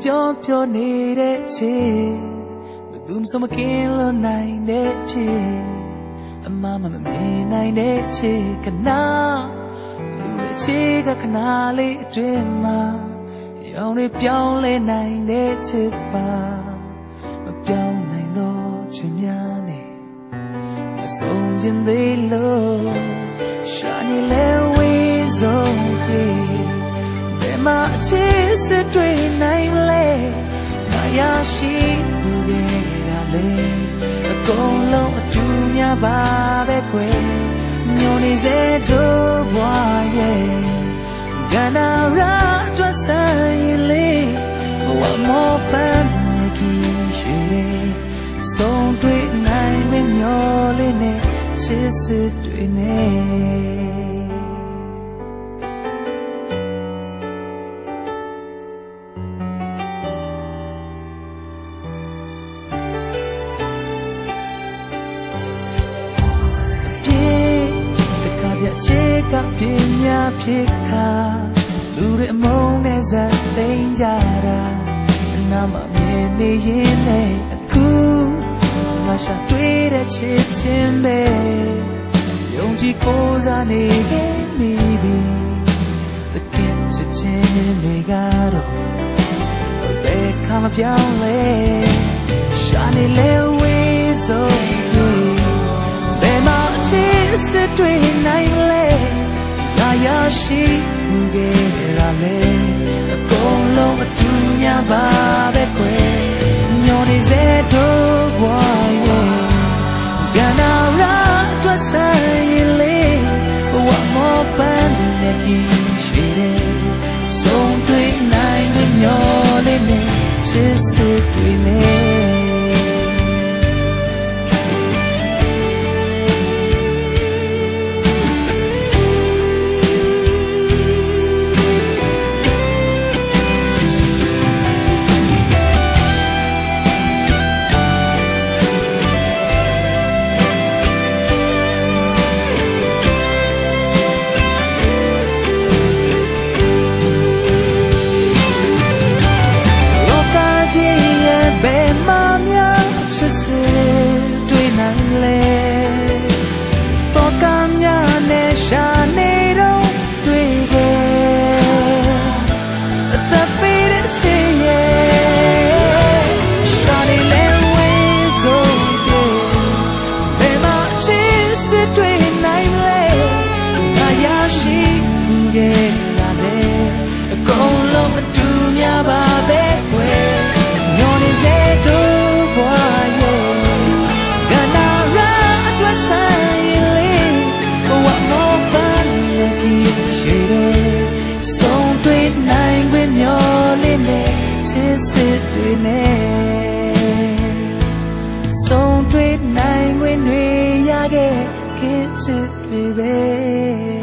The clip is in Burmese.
ပြောပြောနေတဲ့ချေဘယ်သူမှမကင်းလို့နိုင်တဲ့ချေအမမမမြင်နိုင်တဲ့ချေခဏလူရဲ့ချေကခဏလေးအတွင်းမှာရောင်တွေပြောင်းလဲနိုင်တဲ့ချေပါမပြောင်းနိုင်တော့ချင်များနဲ့မဆုံးခြင်းသေးလို့ရှာနေလဲဝေးဆုံးပြေဘယ်မှာအချစ်စစ်တွေ့နိုင်လဲငါရရှိမှုရဲ့ဒါလေအကုန်လုံးအတူများပါပဲကွယ်ညိုနေစေတို့ဘွားရဲ့ကနာရာအတွက်ဆိုင်လေးဘဝမောပန်းနေကြီးရှိတယ်ဆုံးတွေ့နိုင်မမျောလေးနဲ့ချစ်စစ်တွေ့နေချစ်ကပြင်းများဖြစ်ခါလူတွေအမုန်းနဲ့ဇက်သိမ်းကြတာအနာမမြင်နေရင်လည်းအခုငါရှာတွေ့တဲ့ချစ်ချင်းပဲယုံကြည်ကိုးစားနေခဲ့မိပြီတကယ်ချစ်ချင်းတွေကတော့ဘယ်ခါမှပြောင်းလဲရှာနေလဲဝေးဆုံးဘယ်မှာအချစ်စစ်တွေ့နိုင်လဲငါရရှိမှုခဲ့ရလဲအကုန်လုံးအတူများပါပဲကွယ်ညောနေစေတို့ဘွားရဲ့ကနာရာအတွက်ဆိုင်လေးဝတ်မောပန်းနဲ့ကြီးရှိတယ်ဆုံးတွေ့နိုင်တဲ့ညောလေးနဲ့ချစ်စစ်တွေ့နေတွေ့နိုင်လေတော့ကမ်းများနဲ့ရှာနေတော့တွေ့ခဲ့အသက်ပေးတဲ့ချစ်ရဲ့ရှာနေလဲဝေးဆုံးပြေဘယ်မှာချစ်စစ်တွေ့နိုင်လဲငါရရှိမှုရဲ့လာလေအကုန်လုံးအတူများပါပဲကွယ်ညောနေစေတို့ဘွားဆုံးတွေ့နိုင်ခွင့်မျောလေးနဲ့ချစ်စစ်တွေနဲ့ဆုံးတွေ့နိုင်ခွင့်တွေရခဲ့ခင်ချစ်တွေပဲ